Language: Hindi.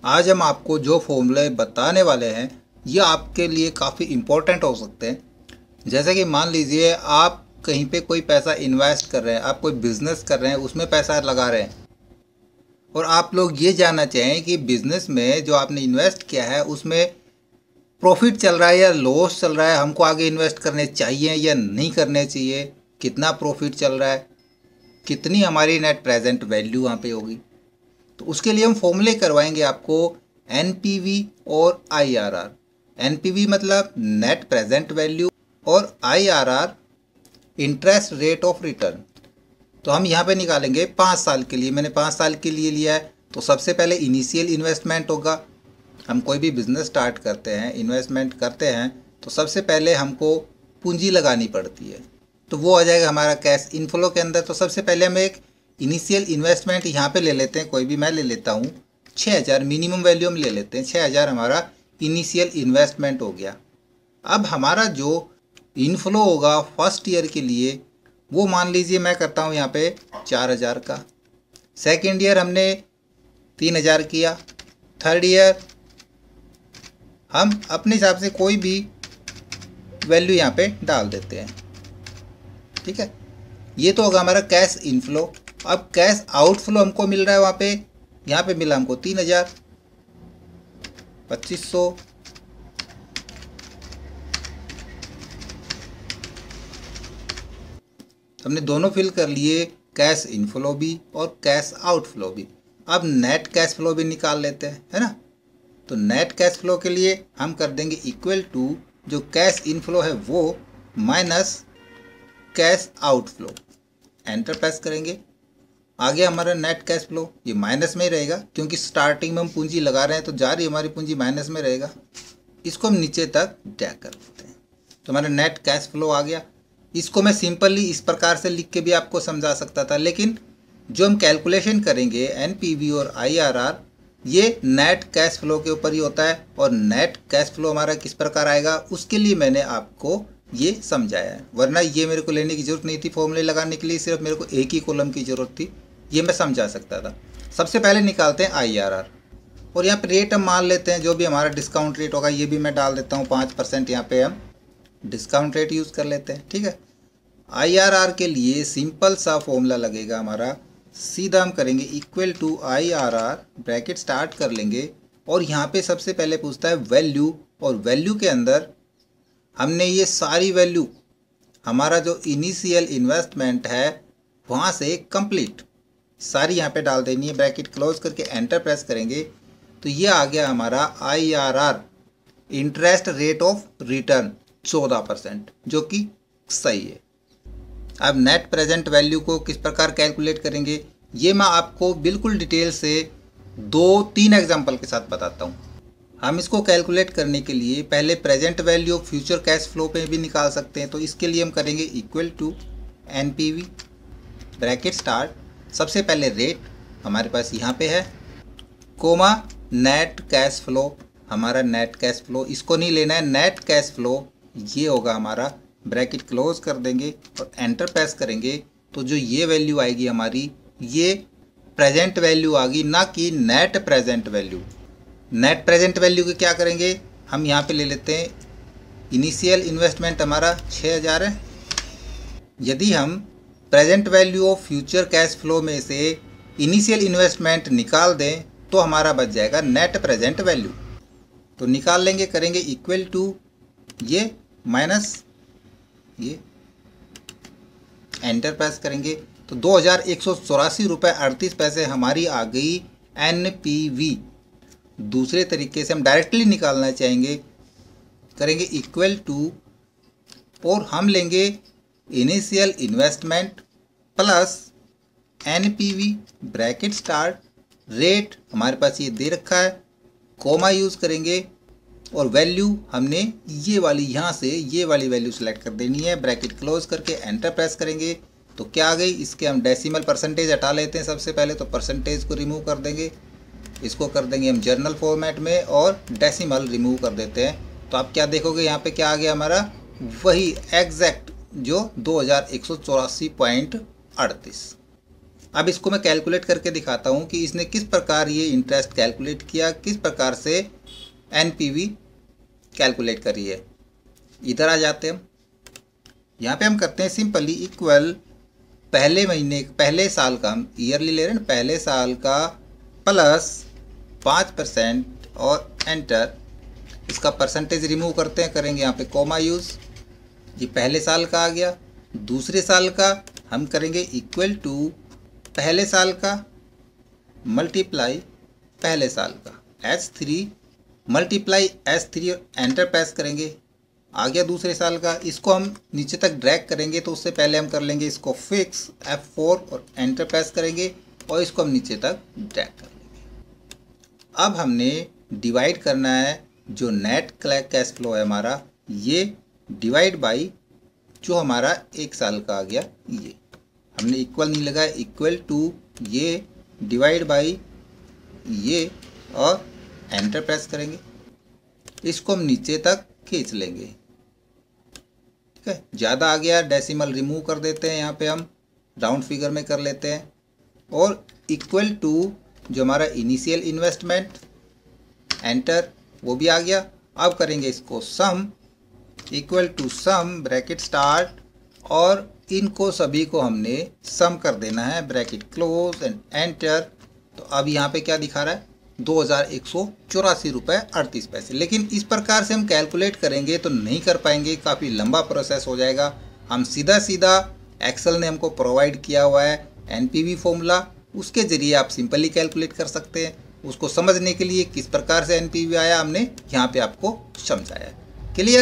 आज हम आपको जो फॉर्मूले बताने वाले हैं ये आपके लिए काफ़ी इम्पोर्टेंट हो सकते हैं। जैसे कि मान लीजिए आप कहीं पे कोई पैसा इन्वेस्ट कर रहे हैं, आप कोई बिज़नेस कर रहे हैं, उसमें पैसा लगा रहे हैं और आप लोग ये जानना चाहें कि बिज़नेस में जो आपने इन्वेस्ट किया है उसमें प्रॉफिट चल रहा है या लॉस चल रहा है, हमको आगे इन्वेस्ट करने चाहिए या नहीं करने चाहिए, कितना प्रॉफिट चल रहा है, कितनी हमारी नेट प्रेजेंट वैल्यू वहाँ पे होगी। तो उसके लिए हम फॉर्मूले करवाएंगे आपको एनपीवी और आईआरआर। एनपीवी मतलब नेट प्रेजेंट वैल्यू और IRR interest rate of return. तो हम यहाँ पे निकालेंगे 5 साल के लिए। मैंने 5 साल के लिए लिया है। तो सबसे पहले इनिशियल इन्वेस्टमेंट होगा। हम कोई भी बिज़नेस स्टार्ट करते हैं, इन्वेस्टमेंट करते हैं, तो सबसे पहले हमको पूंजी लगानी पड़ती है। तो वो आ जाएगा हमारा कैश इनफ्लो के अंदर। तो सबसे पहले हम एक इनिशियल इन्वेस्टमेंट यहाँ पे ले लेते हैं, कोई भी मैं ले लेता हूँ 6,000, मिनिमम वैल्यू हम ले लेते हैं 6,000 हमारा इनिशियल इन्वेस्टमेंट हो गया। अब हमारा जो इनफ्लो होगा फर्स्ट ईयर के लिए वो मान लीजिए मैं करता हूँ यहाँ पे 4,000 का। सेकेंड ईयर हमने 3,000 किया। थर्ड ईयर हम अपने हिसाब से कोई भी वैल्यू यहाँ पे डाल देते हैं। ठीक है, ये तो होगा हमारा कैश इनफ्लो। अब कैश आउटफ्लो हमको मिल रहा है वहाँ पे, यहाँ पे मिला हमको 3,000, 2,500, हमने दोनों फिल कर लिए, कैश इनफ्लो भी और कैश आउटफ्लो भी। अब नेट कैश फ्लो भी निकाल लेते हैं, है ना। तो नेट कैश फ्लो के लिए हम कर देंगे इक्वल टू जो कैश इनफ्लो है वो minus cash outflow. Enter press करेंगे, आ गया हमारा नेट कैश फ्लो। ये माइनस में ही रहेगा क्योंकि स्टार्टिंग में हम पूंजी लगा रहे हैं तो जा रही हमारी पूंजी माइनस में रहेगा। इसको हम नीचे तक ड्रैग कर देते हैं तो हमारा नेट कैश फ्लो आ गया। इसको मैं सिंपली इस प्रकार से लिख के भी आपको समझा सकता था, लेकिन जो हम कैलकुलेशन करेंगे एनपीवी और आईआरआर ये नेट कैश फ्लो के ऊपर ही होता है। और नेट कैश फ्लो हमारा किस प्रकार आएगा उसके लिए मैंने आपको ये समझाया है, वरना ये मेरे को लेने की ज़रूरत नहीं थी। फॉर्मूले लगाने के लिए सिर्फ मेरे को एक ही कॉलम की ज़रूरत थी, ये मैं समझा सकता था। सबसे पहले निकालते हैं आईआरआर और यहाँ पे रेट हम मान लेते हैं जो भी हमारा डिस्काउंट रेट होगा ये भी मैं डाल देता हूँ 5%। यहाँ पे हम डिस्काउंट रेट यूज़ कर लेते हैं। ठीक है, आईआरआर के लिए सिंपल सा फॉर्मूला लगेगा हमारा, सीधा हम करेंगे equal to IRR, bracket start कर लेंगे और यहाँ पे सबसे पहले पूछता है वैल्यू, और वैल्यू के अंदर हमने ये सारी वैल्यू हमारा जो इनिशियल इन्वेस्टमेंट है वहाँ से कंप्लीट सारी यहाँ पे डाल देनी है। ब्रैकेट क्लोज करके एंटर प्रेस करेंगे तो ये आ गया हमारा IRR, interest rate of return 14%, जो कि सही है। अब नेट प्रेजेंट वैल्यू को किस प्रकार कैलकुलेट करेंगे ये मैं आपको बिल्कुल डिटेल से 2-3 एग्जाम्पल के साथ बताता हूँ। हम इसको कैलकुलेट करने के लिए पहले present value of future cash flow पे भी निकाल सकते हैं। तो इसके लिए हम करेंगे equal to NPV, bracket start, सबसे पहले रेट हमारे पास यहाँ पे है, कोमा नेट कैश फ्लो, हमारा नेट कैश फ्लो, इसको नहीं लेना है, नेट कैश फ्लो ये होगा हमारा। ब्रैकेट क्लोज कर देंगे और एंटर प्रेस करेंगे तो जो ये वैल्यू आएगी हमारी ये प्रेजेंट वैल्यू आ गई, ना कि net present value. Net present value के क्या करेंगे हम यहाँ पे ले लेते हैं, इनिशियल इन्वेस्टमेंट हमारा 6,000 है। यदि हम present value of future cash flow में से इनिशियल इन्वेस्टमेंट निकाल दें तो हमारा बच जाएगा नेट प्रेजेंट वैल्यू। तो निकाल लेंगे, करेंगे इक्वल टू ये माइनस ये, एंटर प्रेस करेंगे तो 2,184 रुपये 38 पैसे हमारी आ गई एनपीवी। दूसरे तरीके से हम डायरेक्टली निकालना चाहेंगे, करेंगे इक्वल टू और हम लेंगे initial investment plus NPV, bracket start, rate हमारे पास ये दे रखा है, कोमा यूज़ करेंगे और वैल्यू हमने ये वाली यहाँ से ये वाली वैल्यू सेलेक्ट कर देनी है। ब्रैकेट क्लोज करके एंटर प्रेस करेंगे तो क्या आ गई, इसके हम डेसिमल परसेंटेज हटा लेते हैं सबसे पहले। तो परसेंटेज को रिमूव कर देंगे, इसको कर देंगे हम जर्नल फॉर्मेट में और डेसिमल रिमूव कर देते हैं। तो आप क्या देखोगे यहाँ पे क्या आ गया हमारा, वही एग्जैक्ट जो 2,184.38। अब इसको मैं कैलकुलेट करके दिखाता हूँ कि इसने किस प्रकार ये इंटरेस्ट कैलकुलेट किया, किस प्रकार से एनपीवी कैलकुलेट करी है। इधर आ जाते हैं हम, यहाँ पे हम करते हैं सिंपली इक्वल पहले साल का, हम ईयरली ले रहे हैं ना, पहले साल का प्लस 5% और एंटर। इसका परसेंटेज रिमूव करते हैं, करेंगे यहाँ पे कॉमा यूज़। ये पहले साल का आ गया। दूसरे साल का हम करेंगे इक्वल टू पहले साल का मल्टीप्लाई पहले साल का S3 मल्टीप्लाई S3 और एंटर प्रेस करेंगे। आ गया दूसरे साल का। इसको हम नीचे तक ड्रैग करेंगे तो उससे पहले हम कर लेंगे इसको फिक्स F4 और एंटर प्रेस करेंगे और इसको हम नीचे तक ड्रैग कर लेंगे। अब हमने डिवाइड करना है जो नेट कैश फ्लो है हमारा, ये डिवाइड बाई जो हमारा एक साल का आ गया, ये हमने इक्वल नहीं लगाया, इक्वल टू ये डिवाइड बाई ये और एंटर प्रेस करेंगे। इसको हम नीचे तक खींच लेंगे। ठीक है, ज़्यादा आ गया डेसिमल रिमूव कर देते हैं, यहाँ पे हम राउंड फिगर में कर लेते हैं। और इक्वल टू जो हमारा इनिशियल इन्वेस्टमेंट एंटर वो भी आ गया। अब करेंगे इसको sum equal to sum bracket start और इनको सभी को हमने सम कर देना है, ब्रैकेट क्लोज एंड एंटर। तो अब यहाँ पे क्या दिखा रहा है 2184 रुपये 38 पैसे। लेकिन इस प्रकार से हम कैलकुलेट करेंगे तो नहीं कर पाएंगे, काफ़ी लंबा प्रोसेस हो जाएगा। हम सीधा एक्सेल ने हमको प्रोवाइड किया हुआ है एनपीवी फॉर्मूला, उसके ज़रिए आप सिंपली कैलकुलेट कर सकते हैं। उसको समझने के लिए किस प्रकार से एनपीवी आया हमने यहाँ पे आपको समझाया। क्लियर?